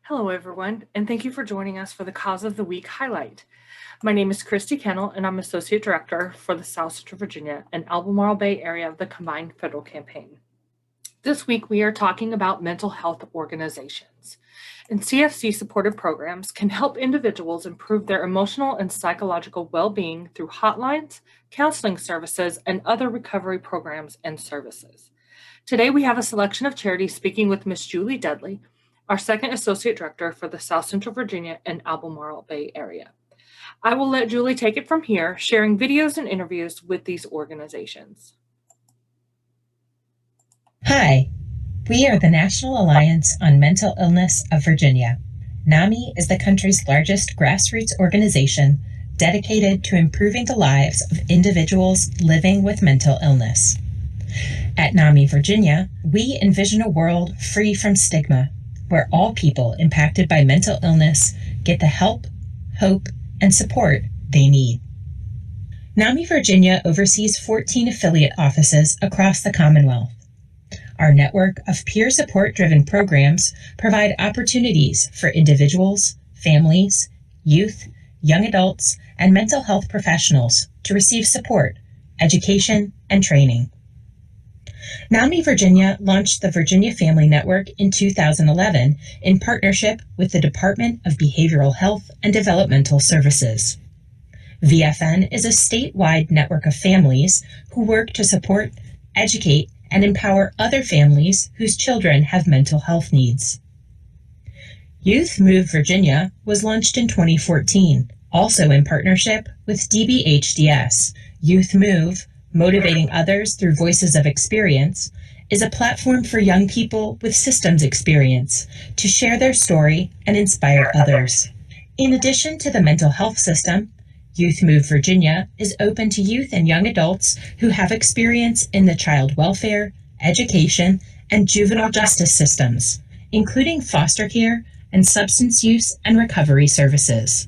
Hello, everyone, and thank you for joining us for the Cause of the Week highlight. My name is Christy Kennel, and I'm Associate Director for the South Central Virginia and Albemarle Bay area of the Combined Federal Campaign. This week, we are talking about mental health organizations. And CFC-supported programs can help individuals improve their emotional and psychological well-being through hotlines, counseling services, and other recovery programs and services. Today, we have a selection of charities speaking with Ms. Julie Dudley, our second Associate Director for the South Central Virginia and Albemarle Bay area. I will let Julie take it from here, sharing videos and interviews with these organizations. Hi, we are the National Alliance on Mental Illness of Virginia. NAMI is the country's largest grassroots organization dedicated to improving the lives of individuals living with mental illness. At NAMI Virginia, we envision a world free from stigma, where all people impacted by mental illness get the help, hope, and support they need. NAMI Virginia oversees 14 affiliate offices across the Commonwealth. Our network of peer support-driven programs provide opportunities for individuals, families, youth, young adults, and mental health professionals to receive support, education, and training. NAMI Virginia launched the Virginia Family Network in 2011 in partnership with the Department of Behavioral Health and Developmental Services. VFN is a statewide network of families who work to support, educate, and empower other families whose children have mental health needs. Youth Move Virginia was launched in 2014, also in partnership with DBHDS. Youth Move, Motivating Others Through Voices of Experience, is a platform for young people with systems experience to share their story and inspire others. In addition to the mental health system, Youth Move Virginia is open to youth and young adults who have experience in the child welfare, education, and juvenile justice systems, including foster care and substance use and recovery services.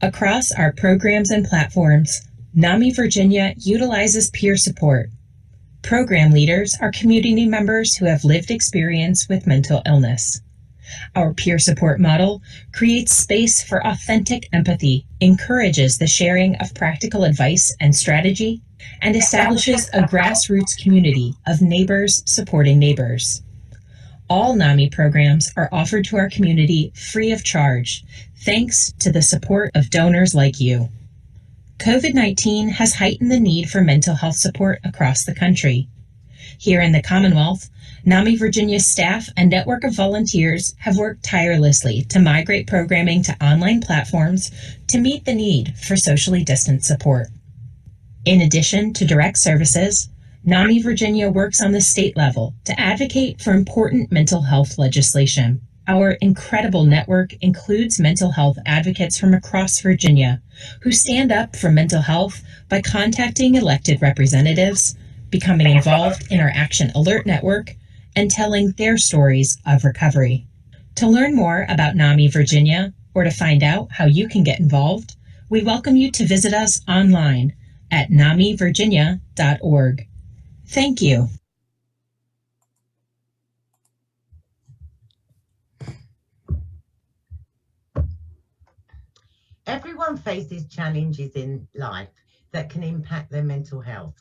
Across our programs and platforms, NAMI Virginia utilizes peer support. Program leaders are community members who have lived experience with mental illness. Our peer support model creates space for authentic empathy, encourages the sharing of practical advice and strategy, and establishes a grassroots community of neighbors supporting neighbors. All NAMI programs are offered to our community free of charge, thanks to the support of donors like you. COVID-19 has heightened the need for mental health support across the country. Here in the Commonwealth, NAMI Virginia staff and network of volunteers have worked tirelessly to migrate programming to online platforms to meet the need for socially distant support. In addition to direct services, NAMI Virginia works on the state level to advocate for important mental health legislation. Our incredible network includes mental health advocates from across Virginia who stand up for mental health by contacting elected representatives, becoming involved in our Action Alert Network, and telling their stories of recovery. To learn more about NAMI Virginia or to find out how you can get involved, we welcome you to visit us online at namivirginia.org. Thank you. Everyone faces challenges in life that can impact their mental health.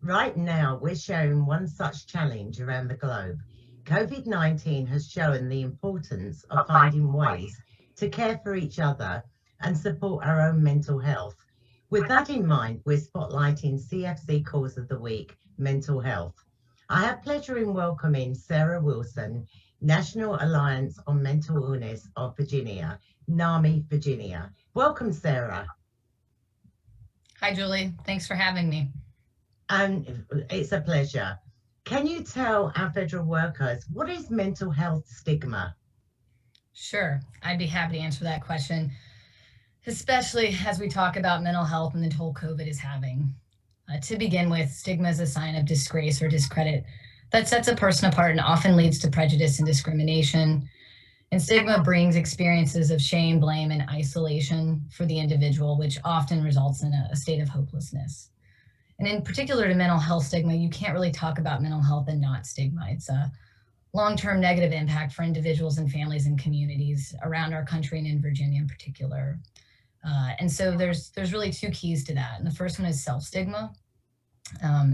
Right now, we're sharing one such challenge around the globe. COVID-19 has shown the importance of finding ways to care for each other and support our own mental health. With that in mind, we're spotlighting CFC Cause of the Week, mental health. I have pleasure in welcoming Sarah Wilson, National Alliance on Mental Illness of Virginia, NAMI Virginia. Welcome, Sarah. Hi, Julie. Thanks for having me. And it's a pleasure. Can you tell our federal workers, what is mental health stigma? Sure, I'd be happy to answer that question, especially as we talk about mental health and the toll COVID is having. To begin with, stigma is a sign of disgrace or discredit that sets a person apart and often leads to prejudice and discrimination. And stigma brings experiences of shame, blame, and isolation for the individual, which often results in a state of hopelessness. And in particular to mental health stigma, you can't really talk about mental health and not stigma. It's long-term negative impact for individuals and families and communities around our country and in Virginia in particular. And so there's really two keys to that. And the first one is self-stigma.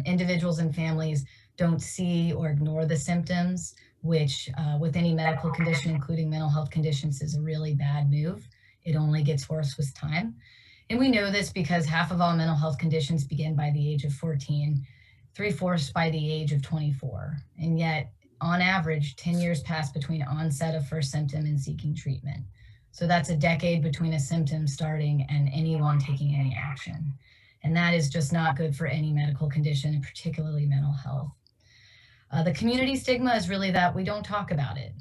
Individuals and families don't see or ignore the symptoms, which with any medical condition, including mental health conditions, is a really bad move. It only gets worse with time. And we know this because half of all mental health conditions begin by the age of 14, 3/4 by the age of 24. And yet, on average, 10 years pass between onset of first symptom and seeking treatment. So that's a decade between a symptom starting and anyone taking any action. And that is just not good for any medical condition, and particularly mental health. The community stigma is really that we don't talk about it.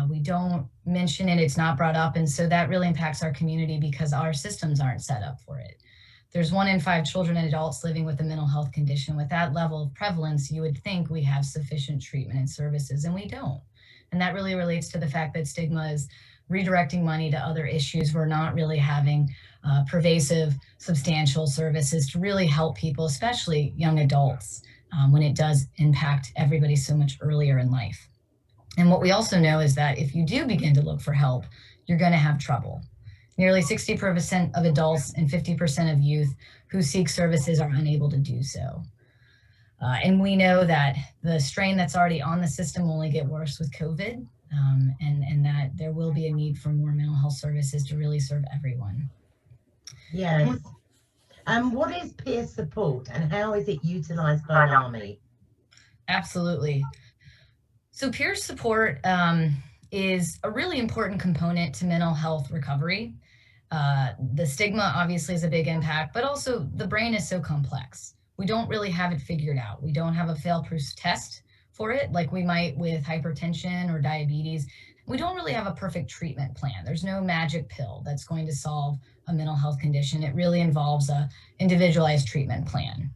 We don't mention it, it's not brought up. And so that really impacts our community because our systems aren't set up for it. There's 1 in 5 children and adults living with a mental health condition. With that level of prevalence, you would think we have sufficient treatment and services, and we don't. And that really relates to the fact that stigma is redirecting money to other issues. We're not really having pervasive, substantial services to really help people, especially young adults, when it does impact everybody so much earlier in life. And what we also know is that if you do begin to look for help, you're going to have trouble. Nearly 60% of adults and 50% of youth who seek services are unable to do so. And we know that the strain that's already on the system will only get worse with COVID, and that there will be a need for more mental health services to really serve everyone. Yes. What is peer support and how is it utilized by NAMI? Absolutely. So peer support is a really important component to mental health recovery. The stigma obviously is a big impact, but also the brain is so complex. We don't really have it figured out. We don't have a fail-proof test for it like we might with hypertension or diabetes. We don't really have a perfect treatment plan. There's no magic pill that's going to solve a mental health condition. It really involves a individualized treatment plan.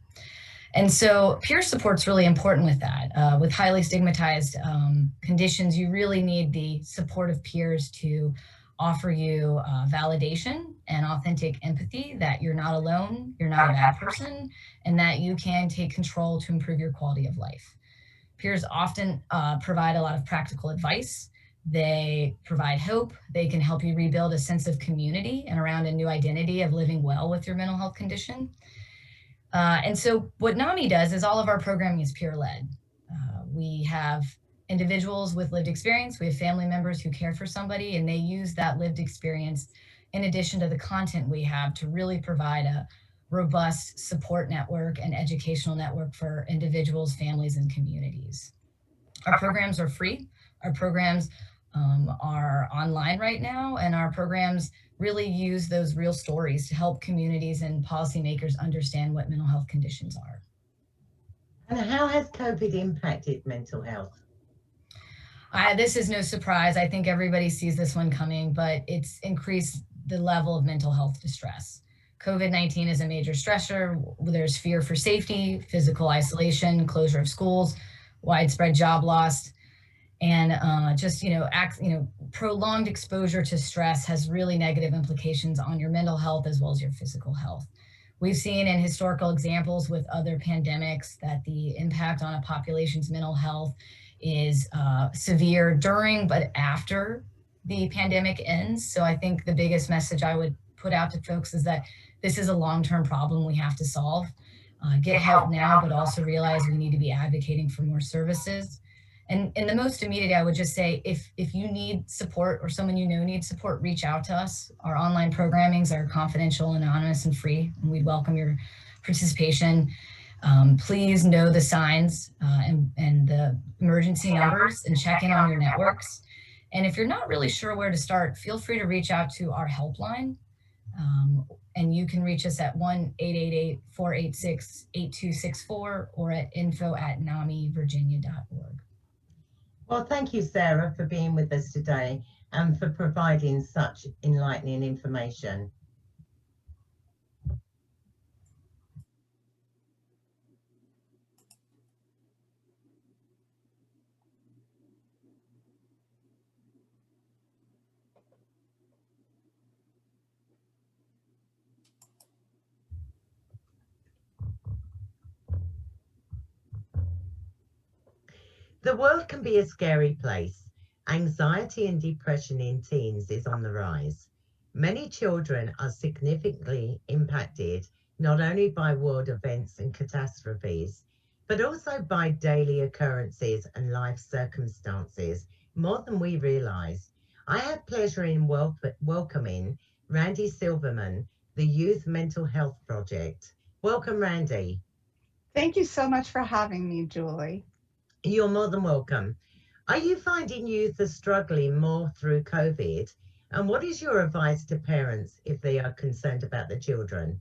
And so peer support's really important with that. With highly stigmatized conditions, you really need the support of peers to offer you validation and authentic empathy that you're not alone, you're not a bad person, and that you can take control to improve your quality of life. Peers often provide a lot of practical advice. They provide hope. They can help you rebuild a sense of community and around a new identity of living well with your mental health condition. And so what NAMI does is all of our programming is peer-led. We have individuals with lived experience. We have family members who care for somebody, and they use that lived experience in addition to the content we have to really provide a robust support network and educational network for individuals, families, and communities. Our programs are free. Our programs are online right now, and our programs really use those real stories to help communities and policymakers understand what mental health conditions are. And how has COVID impacted mental health? This is no surprise. I think everybody sees this one coming, but it's increased the level of mental health distress. COVID-19 is a major stressor. There's fear for safety, physical isolation, closure of schools, widespread job loss, and prolonged exposure to stress has really negative implications on your mental health as well as your physical health. We've seen in historical examples with other pandemics that the impact on a population's mental health is severe during but after the pandemic ends. So I think the biggest message I would put out to folks is that this is a long-term problem we have to solve. Get help now, but also realize we need to be advocating for more services. And in the most immediate, I would just say, if you need support or someone you know needs support, reach out to us. Our online programmings are confidential, anonymous, and free, and we'd welcome your participation. Please know the signs and the emergency numbers and check in on your networks. And if you're not really sure where to start, feel free to reach out to our helpline. And you can reach us at 1-888-486-8264 or at info@namivirginia.org. Well, thank you, Sarah, for being with us today and for providing such enlightening information. The world can be a scary place. Anxiety and depression in teens is on the rise. Many children are significantly impacted not only by world events and catastrophes, but also by daily occurrences and life circumstances more than we realize. I have pleasure in welcoming Randy Silverman, the Youth Mental Health Project. Welcome, Randy. Thank you so much for having me, Julie. You're more than welcome. Are you finding youth are struggling more through COVID? And what is your advice to parents if they are concerned about their children?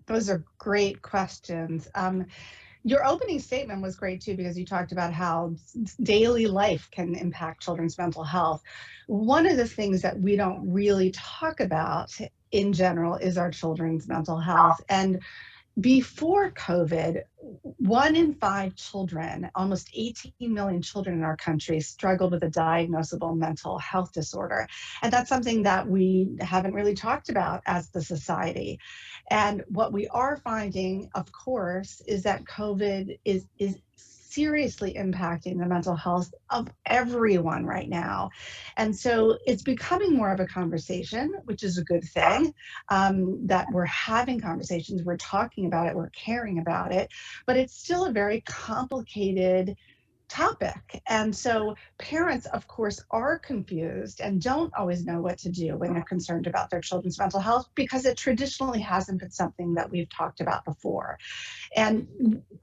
Those are great questions. Your opening statement was great too, because you talked about how daily life can impact children's mental health. One of the things that we don't really talk about in general is our children's mental health. And before COVID, 1 in 5 children, almost 18 million children in our country, struggled with a diagnosable mental health disorder. And that's something that we haven't really talked about as the society. And what we are finding, of course, is that COVID is seriously impacting the mental health of everyone right now. And so it's becoming more of a conversation, which is a good thing, that we're having conversations, we're talking about it, we're caring about it, but it's still a very complicated topic. And so parents, of course, are confused and don't always know what to do when they're concerned about their children's mental health, because it traditionally hasn't been something that we've talked about before. And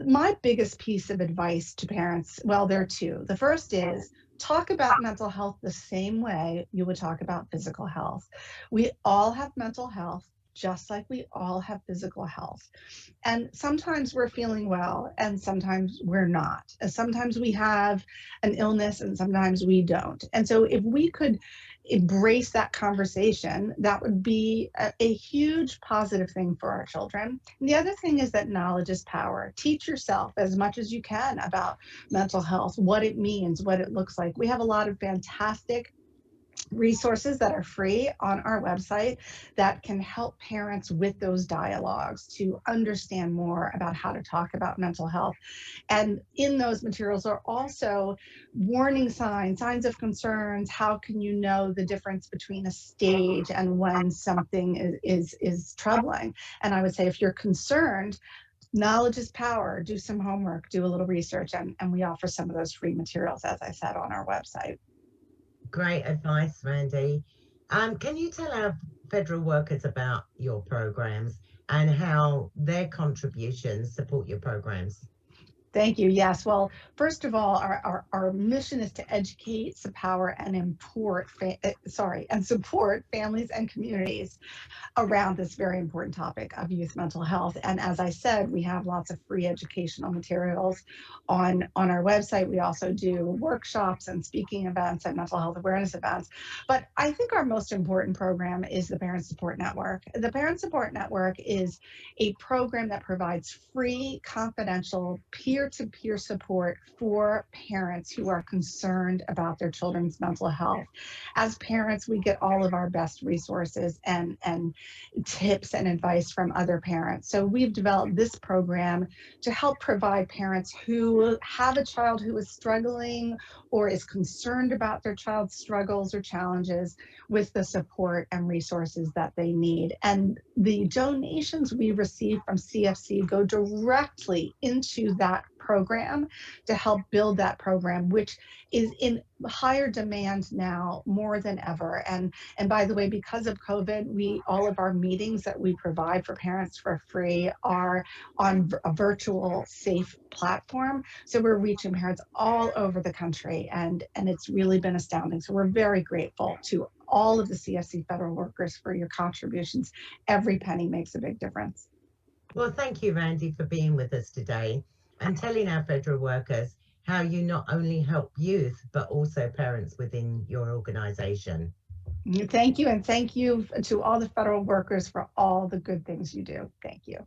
my biggest piece of advice to parents, well, there are two. The first is talk about mental health the same way you would talk about physical health. We all have mental health, just like we all have physical health. And sometimes we're feeling well and sometimes we're not. And sometimes we have an illness and sometimes we don't. And so if we could embrace that conversation, that would be a huge positive thing for our children. And the other thing is that knowledge is power. Teach yourself as much as you can about mental health, what it means, what it looks like. We have a lot of fantastic resources that are free on our website that can help parents with those dialogues to understand more about how to talk about mental health. And in those materials are also warning signs, signs of concerns. How can you know the difference between a stage and when something is troubling? And I would say if you're concerned, knowledge is power. Do some homework, do a little research, and we offer some of those free materials, as I said, on our website. Great advice, Randy. Can you tell our federal workers about your programs and how their contributions support your programs? Thank you. Yes. Well, first of all, our mission is to educate, empower, and and support families and communities around this very important topic of youth mental health. And as I said, we have lots of free educational materials on our website. We also do workshops and speaking events and mental health awareness events. But I think our most important program is the Parent Support Network. The Parent Support Network is a program that provides free, confidential, peer-to-peer support for parents who are concerned about their children's mental health. As parents, we get all of our best resources and tips and advice from other parents. So we've developed this program to help provide parents who have a child who is struggling or is concerned about their child's struggles or challenges with the support and resources that they need. And the donations we receive from CFC go directly into that program to help build that program, which is in higher demand now more than ever. And by the way, because of COVID, all of our meetings that we provide for parents for free are on a virtual safe platform. So we're reaching parents all over the country, and it's really been astounding. So we're very grateful to all of the CFC federal workers for your contributions. Every penny makes a big difference. Well, thank you, Randy, for being with us today and telling our federal workers how you not only help youth, but also parents within your organization. Thank you, and thank you to all the federal workers for all the good things you do. Thank you.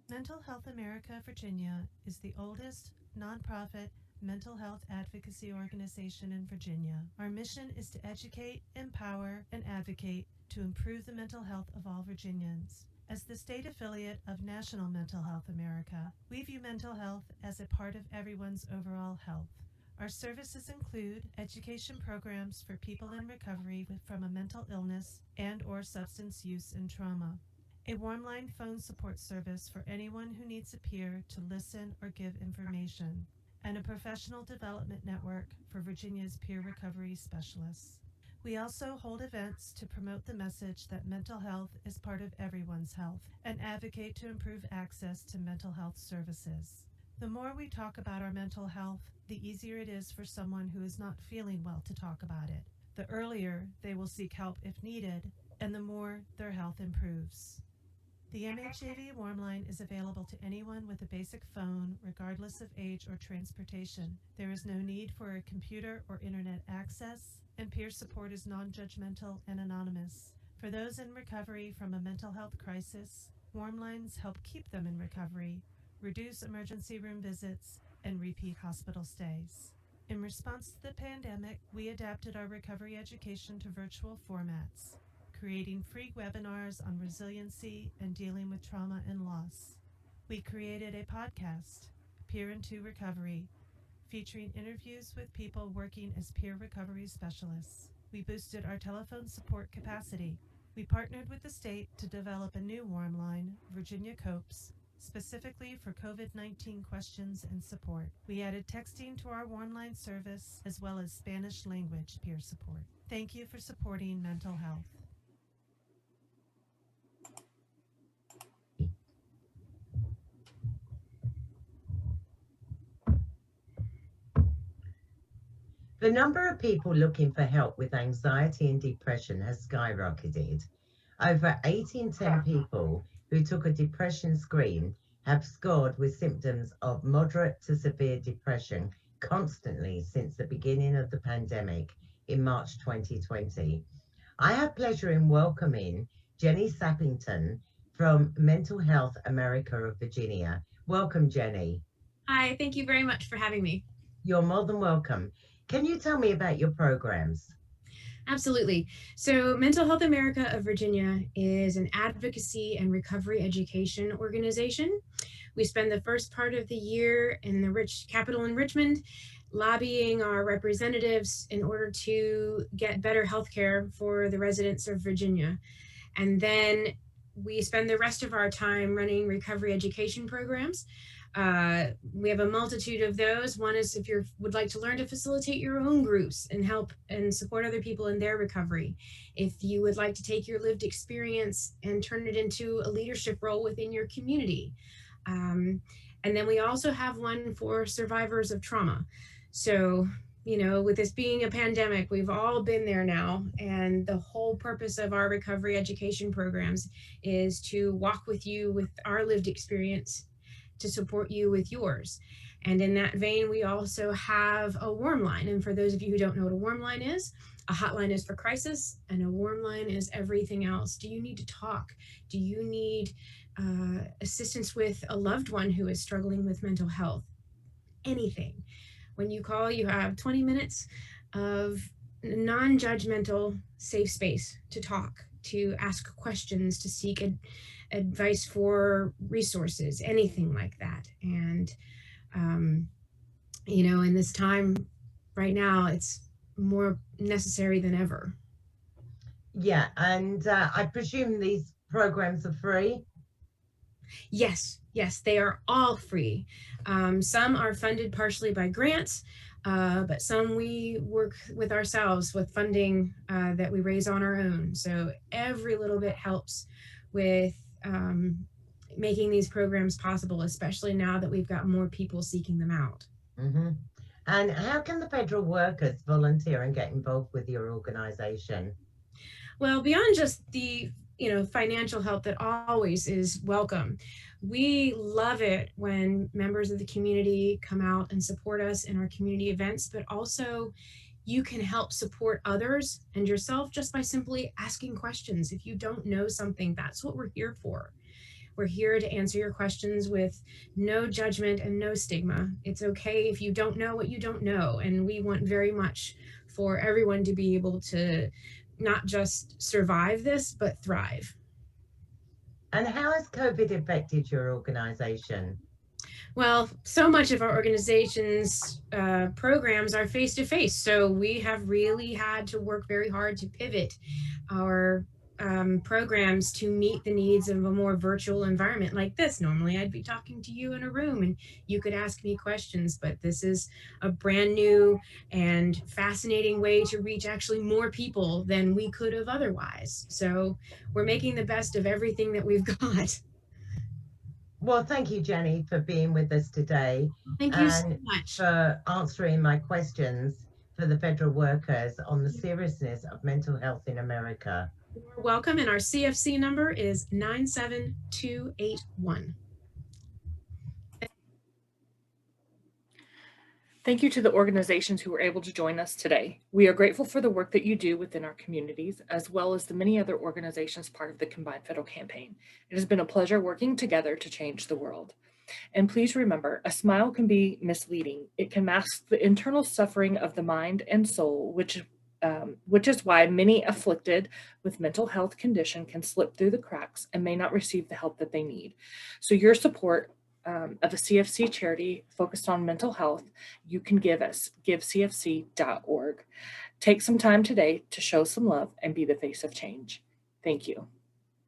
Mental Health America Virginia is the oldest nonprofit mental health advocacy organization in Virginia. Our mission is to educate, empower, and advocate to improve the mental health of all Virginians. As the state affiliate of National Mental Health America, we view mental health as a part of everyone's overall health. Our services include education programs for people in recovery from a mental illness and/or substance use and trauma, a warm line phone support service for anyone who needs a peer to listen or give information, and a professional development network for Virginia's peer recovery specialists. We also hold events to promote the message that mental health is part of everyone's health and advocate to improve access to mental health services. The more we talk about our mental health, the easier it is for someone who is not feeling well to talk about it. The earlier they will seek help if needed, and the more their health improves. The MHAV Warm Line is available to anyone with a basic phone, regardless of age or transportation. There is no need for a computer or internet access, and peer support is non-judgmental and anonymous. For those in recovery from a mental health crisis, Warm Lines help keep them in recovery, reduce emergency room visits, and repeat hospital stays. In response to the pandemic, we adapted our recovery education to virtual formats, creating free webinars on resiliency and dealing with trauma and loss. We created a podcast, Peer into Recovery, featuring interviews with people working as peer recovery specialists. We boosted our telephone support capacity. We partnered with the state to develop a new warm line, Virginia Copes, specifically for COVID-19 questions and support. We added texting to our warm line service, as well as Spanish language peer support. Thank you for supporting mental health. The number of people looking for help with anxiety and depression has skyrocketed. Over 8 in 10 people who took a depression screen have scored with symptoms of moderate to severe depression constantly since the beginning of the pandemic in March 2020. I have pleasure in welcoming Jenny Sappington from Mental Health America of Virginia. Welcome, Jenny. Hi, thank you very much for having me. You're more than welcome. Can you tell me about your programs? Absolutely. So Mental Health America of Virginia is an advocacy and recovery education organization. We spend the first part of the year in the capital in Richmond, lobbying our representatives in order to get better health care for the residents of Virginia. And then we spend the rest of our time running recovery education programs. We have a multitude of those. One is if you would like to learn to facilitate your own groups and help and support other people in their recovery. If you would like to take your lived experience and turn it into a leadership role within your community. And then we also have one for survivors of trauma. So, you know, with this being a pandemic, we've all been there now. And the whole purpose of our recovery education programs is to walk with you with our lived experience to support you with yours. And in that vein, we also have a warm line. And for those of you who don't know what a warm line is, a hotline is for crisis and a warm line is everything else. Do you need to talk? Do you need assistance with a loved one who is struggling with mental health? Anything. When you call, you have 20 minutes of non-judgmental, safe space to talk, to ask questions, to seek advice for resources, anything like that. And, you know, in this time right now, it's more necessary than ever. Yeah, and I presume these programs are free? Yes, they are all free. Some are funded partially by grants, but some we work with ourselves with funding that we raise on our own. So every little bit helps with making these programs possible, especially now that we've got more people seeking them out. Mm-hmm. And how can the federal workers volunteer and get involved with your organization? Well, beyond just the financial help that always is welcome, we love it when members of the community come out and support us in our community events, but also you can help support others and yourself just by simply asking questions. If you don't know something, that's what we're here for. We're here to answer your questions with no judgment and no stigma. It's okay if you don't know what you don't know. And we want very much for everyone to be able to not just survive this, but thrive. And how has COVID affected your organization? Well, so much of our organization's programs are face-to-face. So we have really had to work very hard to pivot our programs to meet the needs of a more virtual environment like this. Normally I'd be talking to you in a room and you could ask me questions, but this is a brand new and fascinating way to reach actually more people than we could have otherwise. So we're making the best of everything that we've got. Well, thank you, Jenny, for being with us today. Thank you so much for answering my questions for the federal workers on the seriousness of mental health in America. You're welcome, and our CFC number is 97281. Thank you to the organizations who were able to join us today. We are grateful for the work that you do within our communities, as well as the many other organizations part of the Combined Federal Campaign. It has been a pleasure working together to change the world. And please remember, a smile can be misleading. It can mask the internal suffering of the mind and soul, which is why many afflicted with mental health condition can slip through the cracks and may not receive the help that they need. So your support of a CFC charity focused on mental health, you can give us, givecfc.org. Take some time today to show some love and be the face of change. Thank you.